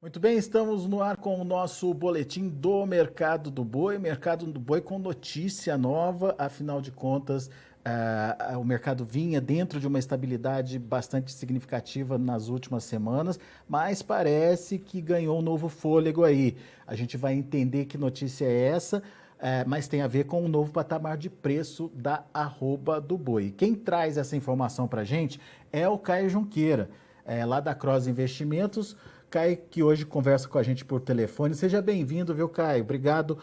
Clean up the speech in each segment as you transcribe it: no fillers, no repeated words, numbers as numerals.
Muito bem, estamos no ar com o nosso boletim do Mercado do Boi com notícia nova, afinal de contas, o mercado vinha dentro de uma estabilidade bastante significativa nas últimas semanas, mas parece que ganhou um novo fôlego aí. A gente vai entender que notícia é essa, mas tem a ver com o novo patamar de preço da arroba do boi. Quem traz essa informação para a gente é o Caio Junqueira, lá da Cross Investimentos. Caio, que hoje conversa com a gente por telefone. Seja bem-vindo, viu, Caio? Obrigado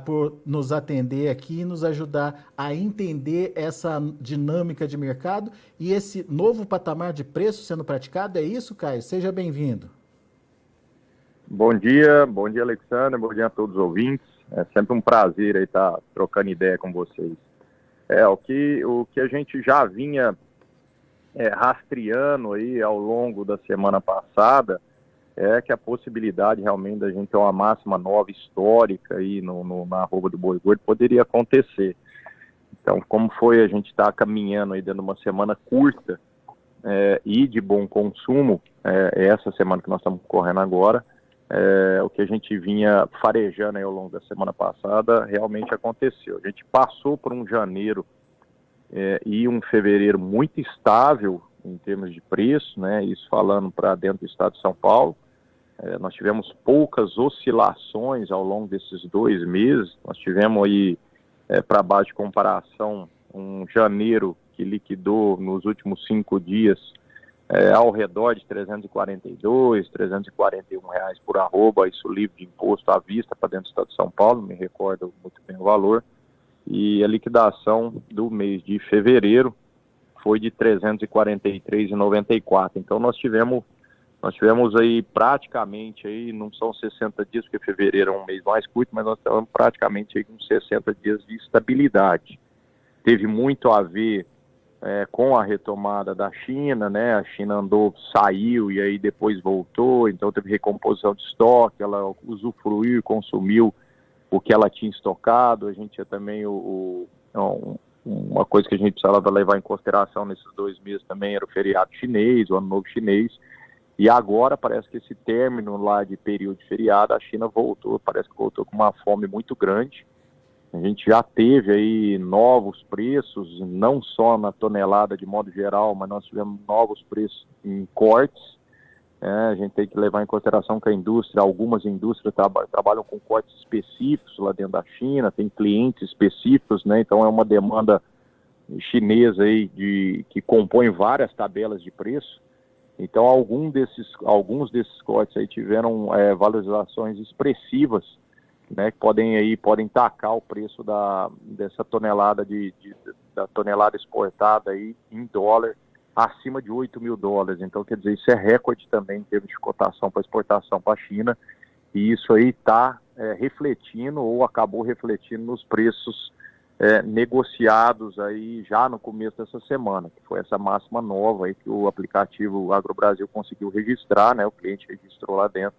por nos atender aqui e nos ajudar a entender essa dinâmica de mercado e esse novo patamar de preço sendo praticado. É isso, Caio? Seja bem-vindo. Bom dia, Alexandre, bom dia a todos os ouvintes. É sempre um prazer aí estar trocando ideia com vocês. O que a gente já vinha rastreando aí ao longo da semana passada é que a possibilidade realmente da gente ter uma máxima nova histórica aí na arroba do boi gordo poderia acontecer. Então, como foi, a gente está caminhando aí dentro de uma semana curta e de bom consumo, essa semana que nós estamos correndo agora, o que a gente vinha farejando aí ao longo da semana passada realmente aconteceu. A gente passou por um janeiro e um fevereiro muito estável em termos de preço, né? Isso falando para dentro do estado de São Paulo. Nós tivemos poucas oscilações ao longo desses 2 meses. Nós tivemos aí, para baixo de comparação, um janeiro que liquidou nos últimos 5 dias ao redor de R$ 341 reais por arroba, isso livre de imposto à vista para dentro do estado de São Paulo, me recordo muito bem o valor. E a liquidação do mês de fevereiro foi de R$ 343,94. Então nós tivemos aí praticamente, aí, não são 60 dias, porque fevereiro é um mês mais curto, mas nós estamos praticamente aí com 60 dias de estabilidade. Teve muito a ver com a retomada da China, né? A China saiu e aí depois voltou, então teve recomposição de estoque, ela usufruiu e consumiu o que ela tinha estocado. A gente tinha também uma coisa que a gente precisava levar em consideração nesses 2 meses também era o feriado chinês, o ano novo chinês. E agora parece que esse término lá de período de feriado, a China parece que voltou com uma fome muito grande. A gente já teve aí novos preços, não só na tonelada de modo geral, mas nós tivemos novos preços em cortes. A gente tem que levar em consideração que algumas indústrias trabalham com cortes específicos lá dentro da China, tem clientes específicos, né? Então é uma demanda chinesa aí que compõe várias tabelas de preço. Então, alguns desses cortes aí tiveram valorizações expressivas, né, que podem tacar o preço dessa tonelada da tonelada exportada aí em dólar acima de $8.000. Então, quer dizer, isso é recorde também em termos de cotação para exportação para a China, e isso aí está refletindo ou acabou refletindo nos preços negociados aí já no começo dessa semana, que foi essa máxima nova aí que o aplicativo AgroBrasil conseguiu registrar, né? O cliente registrou lá dentro,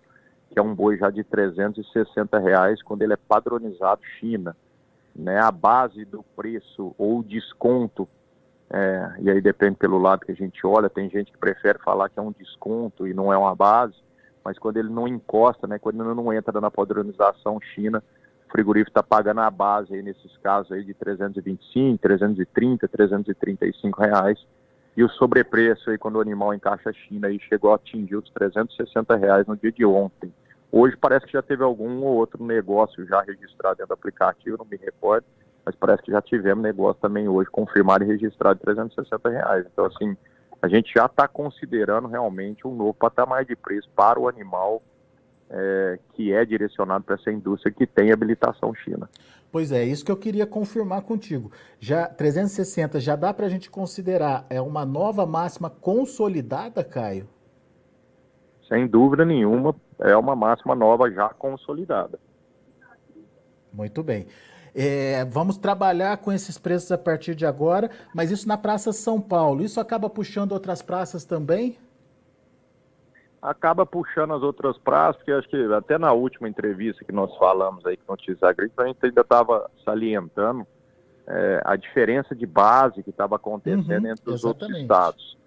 que é um boi já de R$ 360 reais quando ele é padronizado China, né? A base do preço ou desconto, e aí depende pelo lado que a gente olha, tem gente que prefere falar que é um desconto e não é uma base, mas quando ele não encosta, né? Quando ele não entra na padronização China, o frigorífico está pagando a base aí nesses casos aí de 325, 330, 335 reais. E o sobrepreço aí quando o animal encaixa a China aí chegou a atingir os 360 reais no dia de ontem. Hoje parece que já teve algum ou outro negócio já registrado dentro do aplicativo, não me recordo, mas parece que já tivemos negócio também hoje confirmado e registrado de 360 reais. Então assim, a gente já está considerando realmente um novo patamar de preço para o animal que é direcionado para essa indústria que tem habilitação China. Pois é, isso que eu queria confirmar contigo. Já 360 já dá para a gente considerar uma nova máxima consolidada, Caio? Sem dúvida nenhuma, é uma máxima nova já consolidada. Muito bem. Vamos trabalhar com esses preços a partir de agora, mas isso na Praça São Paulo. Isso acaba puxando outras praças também? Acaba puxando as outras praças, porque acho que até na última entrevista que nós falamos aí com Notícias Agrícolas, a gente ainda estava salientando a diferença de base que estava acontecendo entre os outros Exatamente. estados.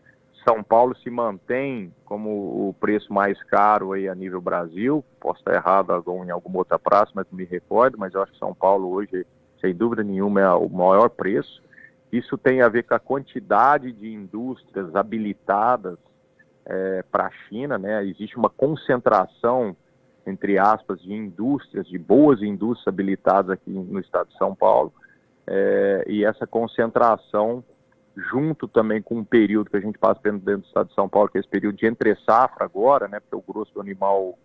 São Paulo se mantém como o preço mais caro aí a nível Brasil. Posso estar errado em alguma outra praça, mas não me recordo, mas eu acho que São Paulo hoje, sem dúvida nenhuma, é o maior preço. Isso tem a ver com a quantidade de indústrias habilitadas para a China, né? Existe uma concentração, entre aspas, de indústrias, de boas indústrias habilitadas aqui no estado de São Paulo, e essa concentração, junto também com um período que a gente passa dentro do estado de São Paulo, que é esse período de entre-safra agora, né? Porque o grosso do animal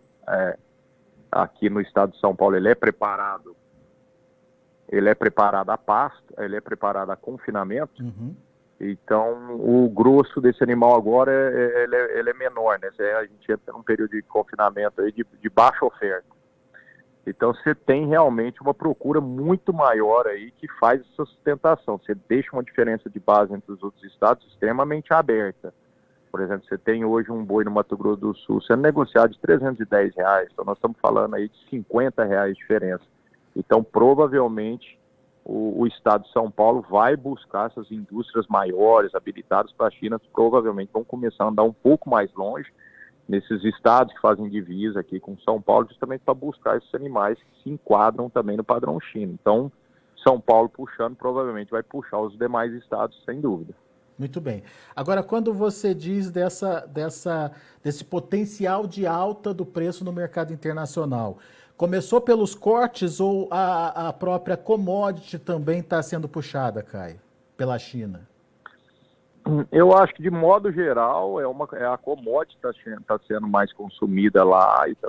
aqui no estado de São Paulo, ele é preparado a pasto, ele é preparado a confinamento. Uhum. Então, o grosso desse animal agora, ele é menor, né? A gente entra num período de confinamento aí de baixa oferta. Então, você tem realmente uma procura muito maior aí que faz essa sustentação. Você deixa uma diferença de base entre os outros estados extremamente aberta. Por exemplo, você tem hoje um boi no Mato Grosso do Sul sendo negociado de R$310. Então, nós estamos falando aí de R$50 de diferença. Então, provavelmente, o estado de São Paulo vai buscar essas indústrias maiores, habilitadas para a China, provavelmente vão começar a andar um pouco mais longe nesses estados que fazem divisa aqui com São Paulo, justamente para buscar esses animais que se enquadram também no padrão China. Então, São Paulo puxando, provavelmente vai puxar os demais estados, sem dúvida. Muito bem. Agora, quando você diz desse potencial de alta do preço no mercado internacional, começou pelos cortes ou a própria commodity também está sendo puxada, Caio, pela China? Eu acho que, de modo geral, a commodity está sendo mais consumida lá e está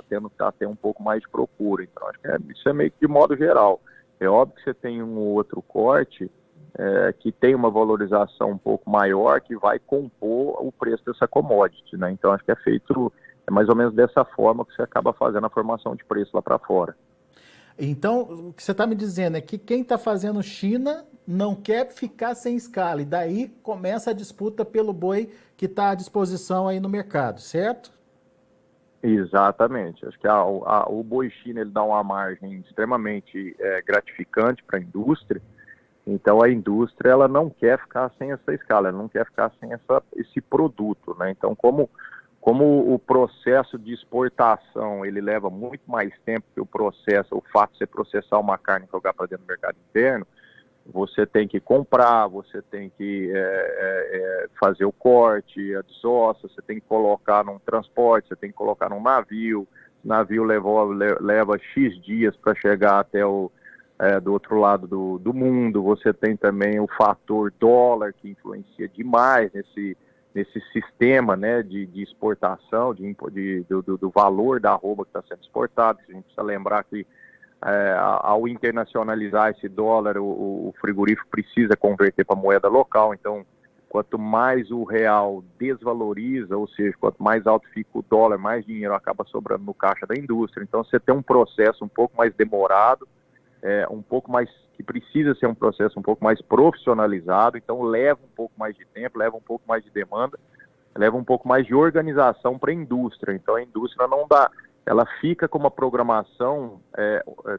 tendo um pouco mais de procura. Então, acho que isso é meio que de modo geral. É óbvio que você tem um outro corte que tem uma valorização um pouco maior, que vai compor o preço dessa commodity, né? Então, acho que é mais ou menos dessa forma que você acaba fazendo a formação de preço lá para fora. Então, o que você está me dizendo é que quem está fazendo China não quer ficar sem escala, e daí começa a disputa pelo boi que está à disposição aí no mercado, certo? Exatamente. Acho que o boi China, ele dá uma margem extremamente gratificante para a indústria. Então, a indústria, ela não quer ficar sem essa escala, ela não quer ficar sem esse produto, né? Então, como o processo de exportação, ele leva muito mais tempo que o fato de você processar uma carne e jogar para dentro do mercado interno, você tem que comprar, você tem que fazer o corte, a desossa, você tem que colocar num transporte, você tem que colocar num navio, o navio leva X dias para chegar até do outro lado do mundo. Você tem também o fator dólar, que influencia demais nesse sistema, né, de exportação, do valor da arroba que está sendo exportado. A gente precisa lembrar que ao internacionalizar esse dólar, o frigorífico precisa converter para moeda local. Então, quanto mais o real desvaloriza, ou seja, quanto mais alto fica o dólar, mais dinheiro acaba sobrando no caixa da indústria. Então, você tem um processo um pouco mais demorado, um pouco mais, que precisa ser um processo um pouco mais profissionalizado. Então, leva um pouco mais de tempo, leva um pouco mais de demanda, leva um pouco mais de organização para a indústria. Então, a indústria ela fica com uma programação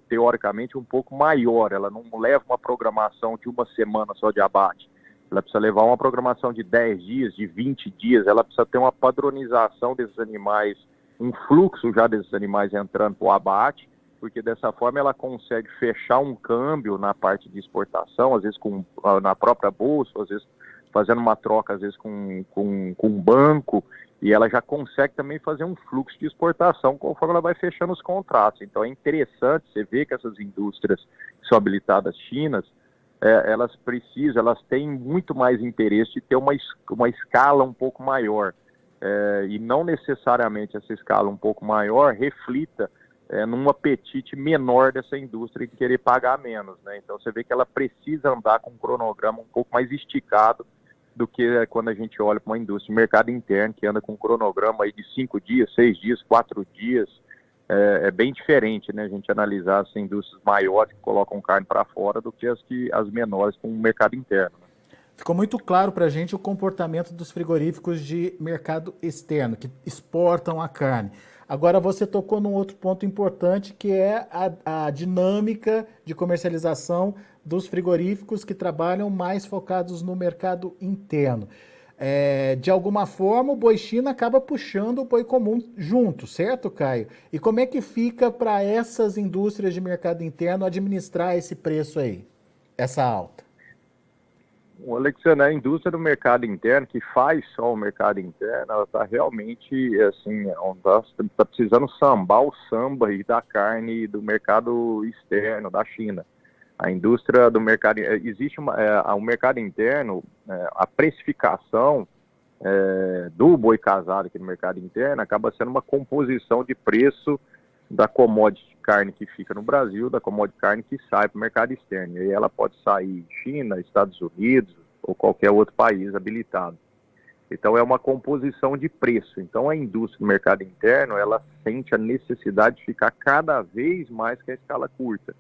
teoricamente um pouco maior. Ela não leva uma programação de uma semana só de abate. Ela precisa levar uma programação de 10 dias, de 20 dias. Ela precisa ter uma padronização desses animais, um fluxo já desses animais entrando para o abate, porque dessa forma ela consegue fechar um câmbio na parte de exportação, às vezes na própria bolsa, às vezes fazendo uma troca, às vezes com um banco, e ela já consegue também fazer um fluxo de exportação conforme ela vai fechando os contratos. Então é interessante você ver que essas indústrias que são habilitadas chinas, elas têm muito mais interesse de ter uma escala um pouco maior, e não necessariamente essa escala um pouco maior reflita num apetite menor dessa indústria de querer pagar menos, né? Então você vê que ela precisa andar com um cronograma um pouco mais esticado do que quando a gente olha para uma indústria de mercado interno que anda com um cronograma aí de 5 dias, 6 dias, 4 dias. É bem diferente, né, a gente analisar as indústrias maiores que colocam carne para fora do que as menores com o mercado interno. Né? Ficou muito claro para a gente o comportamento dos frigoríficos de mercado externo, que exportam a carne. Agora você tocou num outro ponto importante, que é a dinâmica de comercialização dos frigoríficos que trabalham mais focados no mercado interno. De alguma forma o boi China acaba puxando o boi comum junto, certo, Caio? E como é que fica para essas indústrias de mercado interno administrar esse preço aí, essa alta? O Alexandre, a indústria do mercado interno, que faz só o mercado interno, ela está realmente, assim, tá precisando sambar o samba aí da carne do mercado externo, da China. A indústria do mercado, existe o mercado interno, a precificação do boi casado aqui no mercado interno acaba sendo uma composição de preço da commodity carne que fica no Brasil, da commodity carne que sai para o mercado externo. E aí ela pode sair China, Estados Unidos ou qualquer outro país habilitado. Então é uma composição de preço. Então a indústria do mercado interno, ela sente a necessidade de ficar cada vez mais com a escala curta,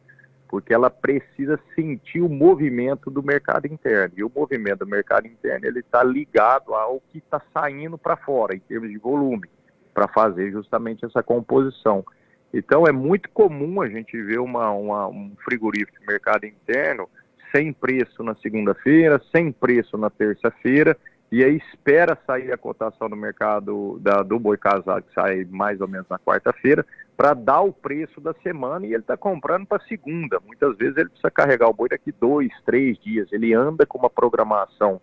porque ela precisa sentir o movimento do mercado interno. E o movimento do mercado interno, ele está ligado ao que está saindo para fora, em termos de volume, para fazer justamente essa composição. Então é muito comum a gente ver um frigorífico de mercado interno sem preço na segunda-feira, sem preço na terça-feira, e aí espera sair a cotação do mercado do boi casado, que sai mais ou menos na quarta-feira, para dar o preço da semana, e ele está comprando para segunda. Muitas vezes ele precisa carregar o boi daqui 2, 3 dias. Ele anda com uma programação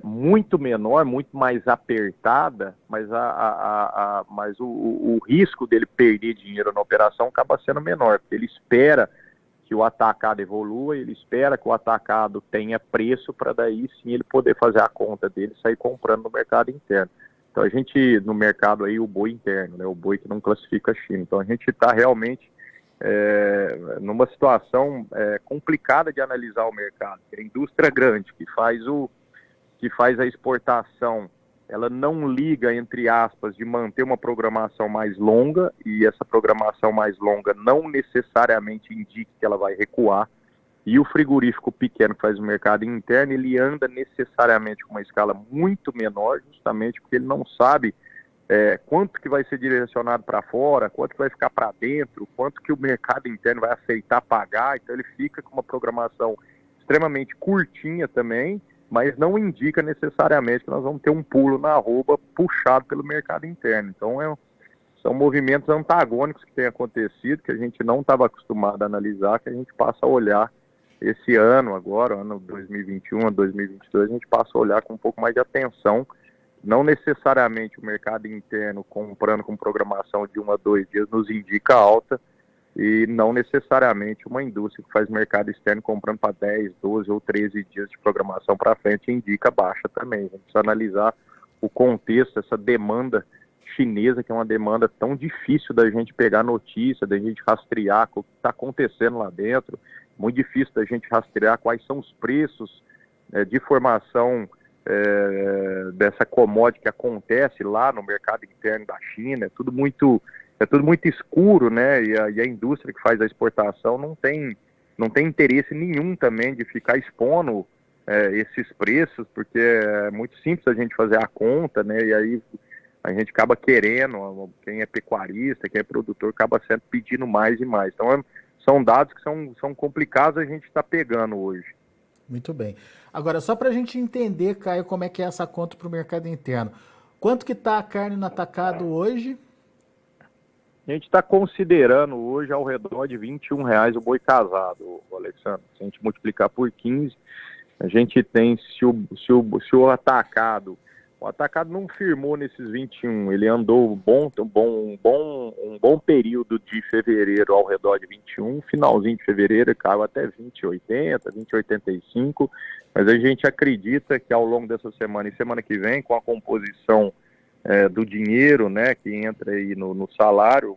muito menor, muito mais apertada, mas, mas o risco dele perder dinheiro na operação acaba sendo menor, porque ele espera que o atacado evolua, ele espera que o atacado tenha preço para daí sim ele poder fazer a conta dele e sair comprando no mercado interno. Então a gente, no mercado aí, o boi interno, né, o boi que não classifica a China. Então a gente está realmente numa situação complicada de analisar o mercado. A indústria grande que faz a exportação, ela não liga, entre aspas, de manter uma programação mais longa, e essa programação mais longa não necessariamente indica que ela vai recuar. E o frigorífico pequeno que faz o mercado interno, ele anda necessariamente com uma escala muito menor, justamente porque ele não sabe quanto que vai ser direcionado para fora, quanto que vai ficar para dentro, quanto que o mercado interno vai aceitar pagar. Então ele fica com uma programação extremamente curtinha também, mas não indica necessariamente que nós vamos ter um pulo na arroba puxado pelo mercado interno. Então são movimentos antagônicos que têm acontecido, que a gente não estava acostumado a analisar, que a gente passa a olhar esse ano agora, ano 2021, 2022, a gente passa a olhar com um pouco mais de atenção. Não necessariamente o mercado interno comprando com programação de 1 a 2 dias nos indica alta, e não necessariamente uma indústria que faz mercado externo comprando para 10, 12 ou 13 dias de programação para frente indica baixa também. A gente precisa analisar o contexto, essa demanda chinesa, que é uma demanda tão difícil da gente pegar notícia, da gente rastrear o que está acontecendo lá dentro, muito difícil da gente rastrear quais são os preços de formação dessa commodity que acontece lá no mercado interno da China. É tudo muito escuro, né? E a indústria que faz a exportação não tem interesse nenhum também de ficar expondo esses preços, porque é muito simples a gente fazer a conta, né? E aí a gente acaba querendo, quem é pecuarista, quem é produtor, acaba sempre pedindo mais e mais. Então são dados que são complicados a gente estar pegando hoje. Muito bem. Agora, só para a gente entender, Caio, como é que é essa conta para o mercado interno. Quanto que está a carne no atacado hoje? A gente está considerando hoje ao redor de R$21 o boi casado, Alexandre. Se a gente multiplicar por 15, a gente tem, se o atacado não firmou nesses 21, ele andou um bom período de fevereiro ao redor de 21, finalzinho de fevereiro caiu até 20,80, 20,85, mas a gente acredita que ao longo dessa semana e semana que vem, com a composição do dinheiro, né, que entra aí no salário,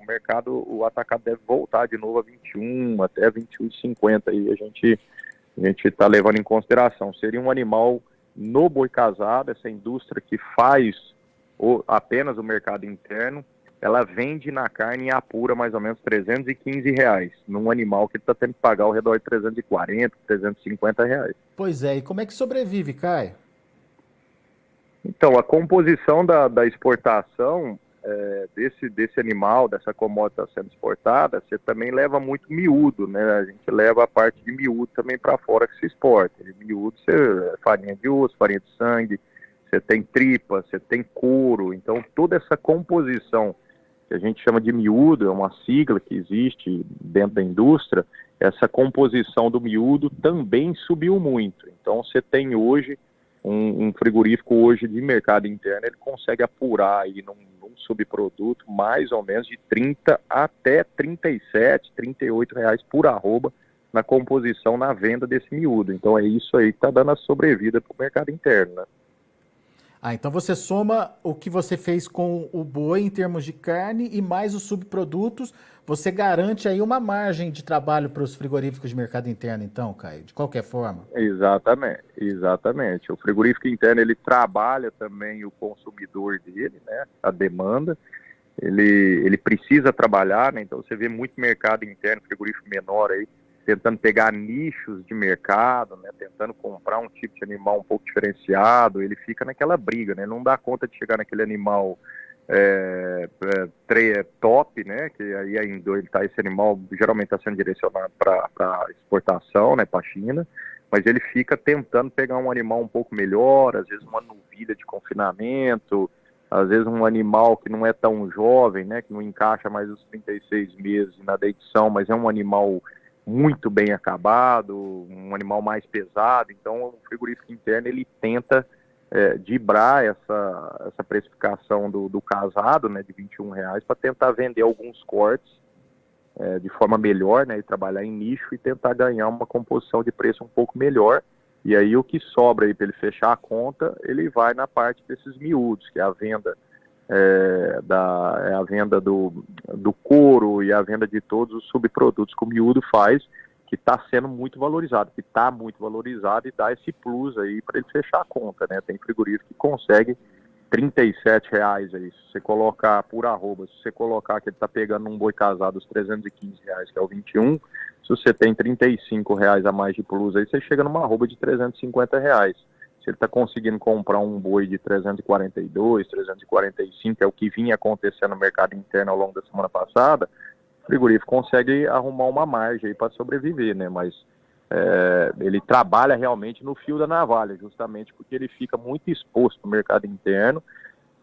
o atacado deve voltar de novo a 21, até 21,50, aí a gente está levando em consideração. Seria um animal no boi casado, essa indústria que faz apenas o mercado interno, ela vende na carne e apura mais ou menos R$315, num animal que ele está tendo que pagar ao redor de R$340, R$350. Pois é, e como é que sobrevive, Caio? Então, a composição da exportação desse animal, dessa commodity que está sendo exportada, você também leva muito miúdo, né? A gente leva a parte de miúdo também para fora que se exporta. E miúdo, farinha de osso, farinha de sangue, você tem tripa, você tem couro. Então, toda essa composição que a gente chama de miúdo, é uma sigla que existe dentro da indústria, essa composição do miúdo também subiu muito. Então, você tem hoje um frigorífico hoje de mercado interno, ele consegue apurar aí num subproduto mais ou menos de 30 até 37, 38 reais por arroba na composição, na venda desse miúdo. Então é isso aí que está dando a sobrevida para o mercado interno, né? Então você soma o que você fez com o boi em termos de carne e mais os subprodutos, você garante aí uma margem de trabalho para os frigoríficos de mercado interno, então, Caio, de qualquer forma. Exatamente, exatamente. O frigorífico interno, ele trabalha também o consumidor dele, né, a demanda, ele precisa trabalhar, né, então você vê muito mercado interno, frigorífico menor aí, tentando pegar nichos de mercado, né, tentando comprar um tipo de animal um pouco diferenciado, ele fica naquela briga, né, não dá conta de chegar naquele animal top, né, que aí ainda esse animal geralmente está sendo direcionado para exportação, né, para a China, mas ele fica tentando pegar um animal um pouco melhor, às vezes uma novilha de confinamento, às vezes um animal que não é tão jovem, né, que não encaixa mais os 36 meses na dentição, mas é um animal muito bem acabado, um animal mais pesado. Então o frigorífico interno ele tenta driblar essa precificação do casado, né, de R$ 21, para tentar vender alguns cortes de forma melhor, né, e trabalhar em nicho e tentar ganhar uma composição de preço um pouco melhor. E aí o que sobra aí para ele fechar a conta, ele vai na parte desses miúdos, que é a venda a venda do couro e a venda de todos os subprodutos que o miúdo faz, que está sendo muito valorizado, que está muito valorizado e dá esse plus aí para ele fechar a conta, né? Tem frigorífico que consegue R$ 37 aí, se você colocar por arroba, se você colocar que ele está pegando um boi casado os R$ 315, que é o 21, se você tem R$ 35 a mais de plus aí, você chega numa arroba de R$ 350. Se ele está conseguindo comprar um boi de 342, 345, é o que vinha acontecendo no mercado interno ao longo da semana passada, o frigorífico consegue arrumar uma margem aí para sobreviver, né? Mas ele trabalha realmente no fio da navalha, justamente porque ele fica muito exposto no mercado interno,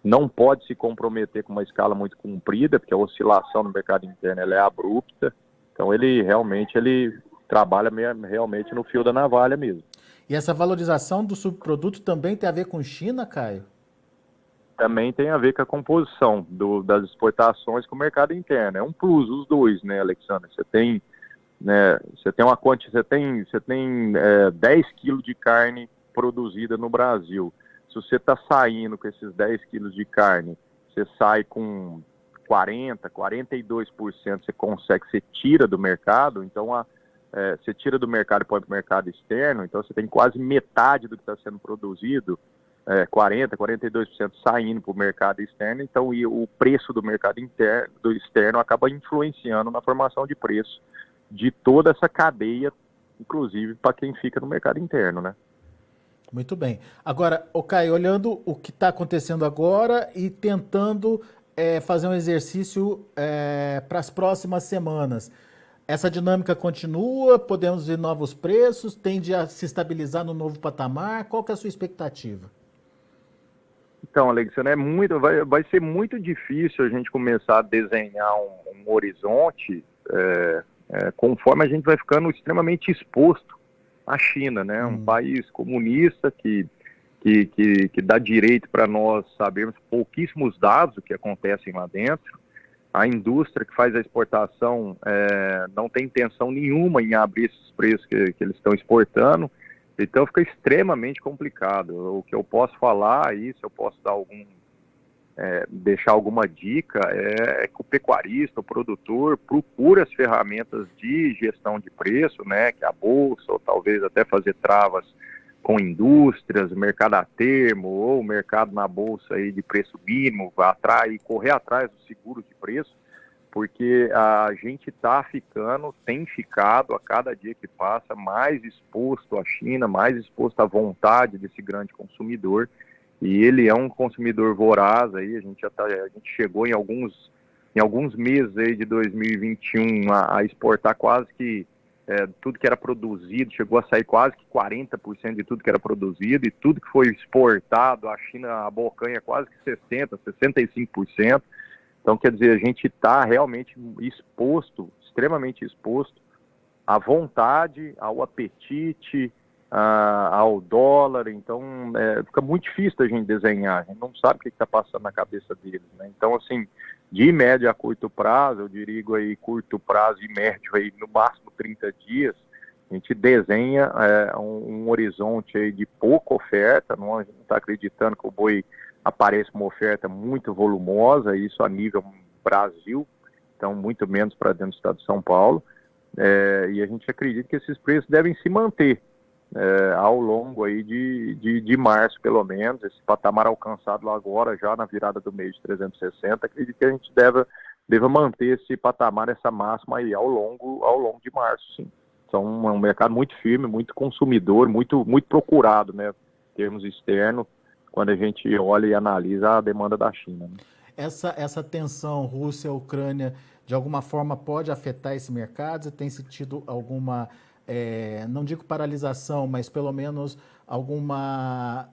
não pode se comprometer com uma escala muito comprida, porque a oscilação no mercado interno ela é abrupta, então ele trabalha realmente no fio da navalha mesmo. E essa valorização do subproduto também tem a ver com China, Caio? Também tem a ver com a composição das exportações com o mercado interno. É um plus, os dois, né, Alexandre? Você tem 10 quilos de carne produzida no Brasil. Se você está saindo com esses 10 quilos de carne, você sai com 42%, você tira do mercado, então você tira do mercado e põe para o mercado externo, então você tem quase metade do que está sendo produzido, 42% saindo para o mercado externo, então o preço do mercado interno, do externo acaba influenciando na formação de preço de toda essa cadeia, inclusive para quem fica no mercado interno, né? Muito bem. Agora, Caio, olhando o que está acontecendo agora e tentando fazer um exercício para as próximas semanas, essa dinâmica continua? Podemos ver novos preços? Tende a se estabilizar no novo patamar? Qual que é a sua expectativa? Então, Alexandre, vai ser muito difícil a gente começar a desenhar um horizonte conforme a gente vai ficando extremamente exposto à China, né? Um país comunista que dá direito para nós sabermos pouquíssimos dados do que acontecem lá dentro. A indústria que faz a exportação não tem intenção nenhuma em abrir esses preços que eles estão exportando, então fica extremamente complicado. O que eu posso falar aí, se eu posso dar deixar alguma dica, é que o pecuarista, o produtor, procura as ferramentas de gestão de preço, né, que é a bolsa, ou talvez até fazer travas com indústrias, mercado a termo, ou mercado na bolsa aí de preço mínimo, correr atrás dos seguros de preço, porque a gente tem ficado a cada dia que passa mais exposto à China, mais exposto à vontade desse grande consumidor, e ele é um consumidor voraz aí, a gente chegou em alguns meses aí de 2021 a exportar quase que tudo que era produzido, chegou a sair quase que 40% de tudo que era produzido, e tudo que foi exportado, a China abocanha quase que 60%, 65%. Então, quer dizer, a gente está realmente exposto, extremamente exposto à vontade, ao apetite, ao dólar. Então, fica muito difícil a gente desenhar, a gente não sabe o que está passando na cabeça deles, né? Então, assim, de médio a curto prazo, eu digo aí curto prazo e médio aí no máximo 30 dias, a gente desenha um horizonte aí de pouca oferta, não, a gente não está acreditando que o boi apareça uma oferta muito volumosa, isso a nível Brasil, então muito menos para dentro do estado de São Paulo, e a gente acredita que esses preços devem se manter ao longo aí de março, pelo menos, esse patamar alcançado lá agora, já na virada do mês de 360, acredito que a gente deva manter esse patamar, essa máxima aí ao longo de março, sim. Então, é um mercado muito firme, muito consumidor, muito procurado, né, em termos externos, quando a gente olha e analisa a demanda da China, né? Essa tensão Rússia-Ucrânia, de alguma forma, pode afetar esse mercado? Você tem sentido alguma, não digo paralisação, mas pelo menos alguma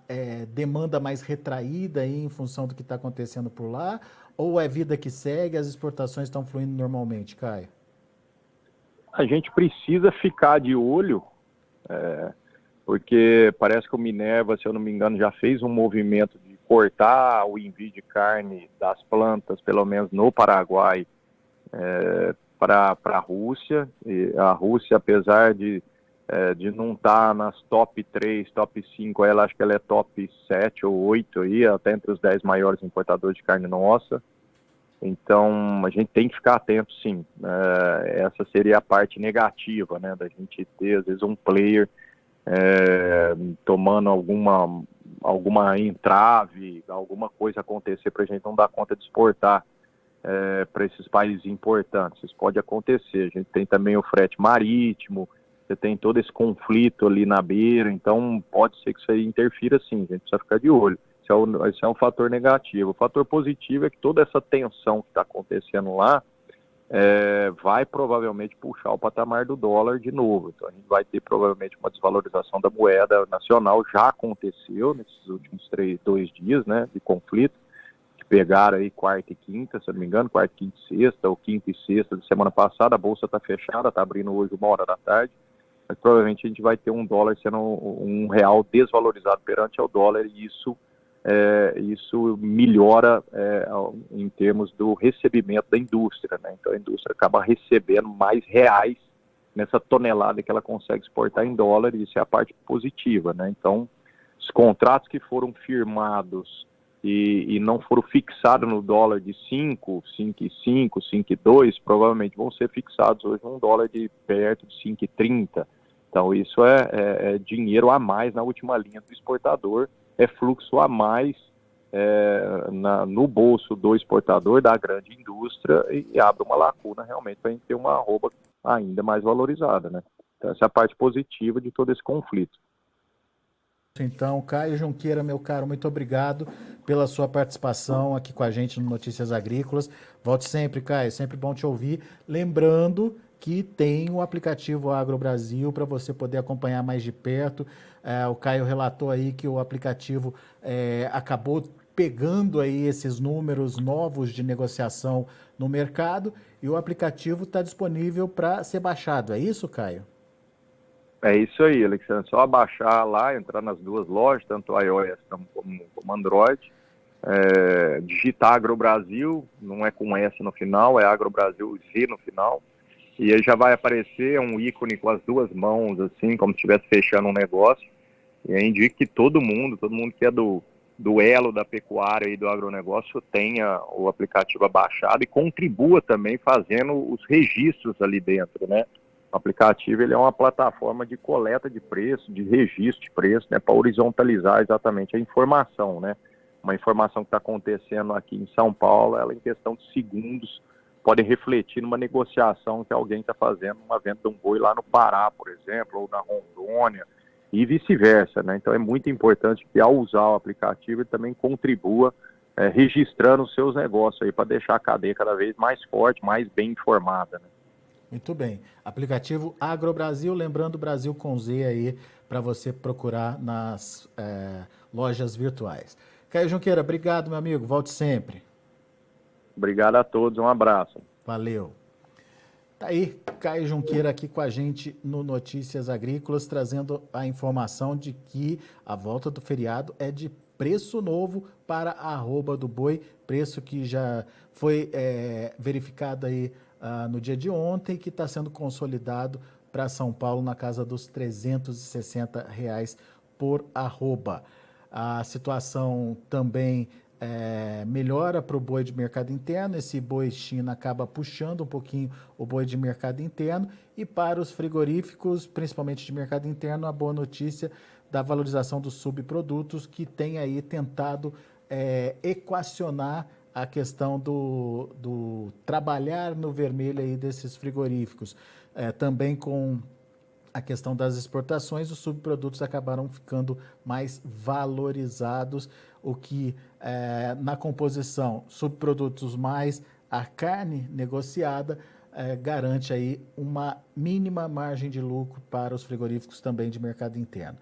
demanda mais retraída aí em função do que está acontecendo por lá? Ou é vida que segue, as exportações estão fluindo normalmente, Caio? A gente precisa ficar de olho, porque parece que o Minerva, se eu não me engano, já fez um movimento de cortar o envio de carne das plantas, pelo menos no Paraguai, para a Rússia. E a Rússia, apesar de não estar nas top 3, top 5, acho que ela é top 7 ou 8 aí, até entre os 10 maiores importadores de carne nossa. Então, a gente tem que ficar atento, sim. Essa seria a parte negativa, né, da gente ter, às vezes, um player tomando alguma entrave, alguma coisa acontecer para a gente não dar conta de exportar para esses países importantes. Isso pode acontecer. A gente tem também o frete marítimo, você tem todo esse conflito ali na beira, então pode ser que isso aí interfira, sim. A gente precisa ficar de olho. Esse é um fator negativo. O fator positivo é que toda essa tensão que está acontecendo lá vai provavelmente puxar o patamar do dólar de novo. Então a gente vai ter provavelmente uma desvalorização da moeda nacional. Já aconteceu nesses últimos 2 dias, né, de conflito, que pegaram aí quarta e quinta, se eu não me engano, quarta, quinta e sexta, ou quinta e sexta de semana passada. A bolsa está fechada, está abrindo hoje 1h da tarde, mas provavelmente a gente vai ter um dólar sendo um real desvalorizado perante ao dólar, e isso melhora em termos do recebimento da indústria, né? Então a indústria acaba recebendo mais reais nessa tonelada que ela consegue exportar em dólar, e isso é a parte positiva, né? Então, os contratos que foram firmados e não foram fixados no dólar de 5, 5,5, 5,2, provavelmente vão ser fixados hoje num dólar de perto de 5,30. Então isso é dinheiro a mais na última linha do exportador, é fluxo a mais no bolso do exportador, da grande indústria, e abre uma lacuna realmente para a gente ter uma arroba ainda mais valorizada, né? Então essa é a parte positiva de todo esse conflito. Então, Caio Junqueira, meu caro, muito obrigado pela sua participação aqui com a gente no Notícias Agrícolas. Volte sempre, Caio, sempre bom te ouvir. Lembrando que tem o aplicativo Agro Brasil para você poder acompanhar mais de perto. O Caio relatou aí que o aplicativo acabou pegando aí esses números novos de negociação no mercado, e o aplicativo está disponível para ser baixado. É isso, Caio? É isso aí, Alexandre. Só baixar lá, entrar nas duas lojas, tanto iOS como Android, digitar Agro Brasil, não é com S no final, é Agro Brasil Z no final, e aí já vai aparecer um ícone com as duas mãos, assim, como se estivesse fechando um negócio, e aí indica que todo mundo que é do elo da pecuária e do agronegócio tenha o aplicativo abaixado e contribua também fazendo os registros ali dentro, né? O aplicativo, ele é uma plataforma de coleta de preço, de registro de preço, né, para horizontalizar exatamente a informação, né? Uma informação que está acontecendo aqui em São Paulo, ela em questão de segundos pode refletir numa negociação que alguém está fazendo, uma venda de um boi lá no Pará, por exemplo, ou na Rondônia, e vice-versa, né? Então é muito importante que, ao usar o aplicativo, ele também contribua registrando os seus negócios aí, para deixar a cadeia cada vez mais forte, mais bem informada, né? Muito bem. Aplicativo AgroBrasil, lembrando Brasil com Z aí, para você procurar nas lojas virtuais. Caio Junqueira, obrigado, meu amigo. Volte sempre. Obrigado a todos, um abraço. Valeu. Tá aí, Caio Junqueira aqui com a gente no Notícias Agrícolas, trazendo a informação de que a volta do feriado é de preço novo para a arroba do boi, preço que já foi verificado aí no dia de ontem, que está sendo consolidado para São Paulo na casa dos R$360 por arroba. A situação também melhora para o boi de mercado interno, esse boi China acaba puxando um pouquinho o boi de mercado interno, e para os frigoríficos, principalmente de mercado interno, a boa notícia da valorização dos subprodutos, que tem aí tentado equacionar a questão do trabalhar no vermelho aí desses frigoríficos. Também com a questão das exportações, os subprodutos acabaram ficando mais valorizados, o que na composição subprodutos mais a carne negociada garante aí uma mínima margem de lucro para os frigoríficos também de mercado interno.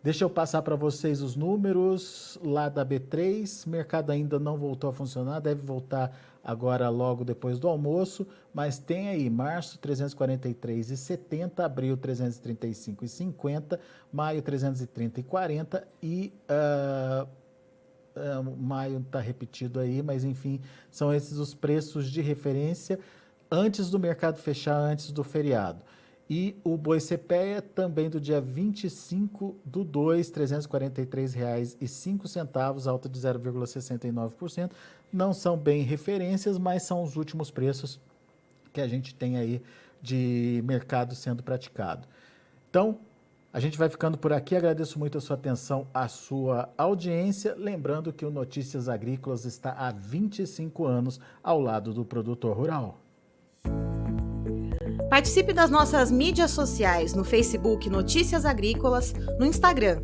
Deixa eu passar para vocês os números lá da B3, mercado ainda não voltou a funcionar, deve voltar agora logo depois do almoço, mas tem aí março 343,70, abril 335,50, maio 330,40 e maio está repetido aí, mas enfim, são esses os preços de referência antes do mercado fechar, antes do feriado. E o boi CPEA também do dia 25/2, R$ 343,05, alta de 0,69%. Não são bem referências, mas são os últimos preços que a gente tem aí de mercado sendo praticado. Então, a gente vai ficando por aqui. Agradeço muito a sua atenção, a sua audiência. Lembrando que o Notícias Agrícolas está há 25 anos ao lado do produtor rural. Participe das nossas mídias sociais no Facebook Notícias Agrícolas, no Instagram,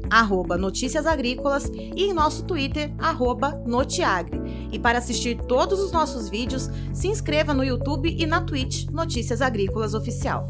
@Notícias Agrícolas e em nosso Twitter, @Notiagre. E para assistir todos os nossos vídeos, se inscreva no YouTube e na Twitch Notícias Agrícolas Oficial.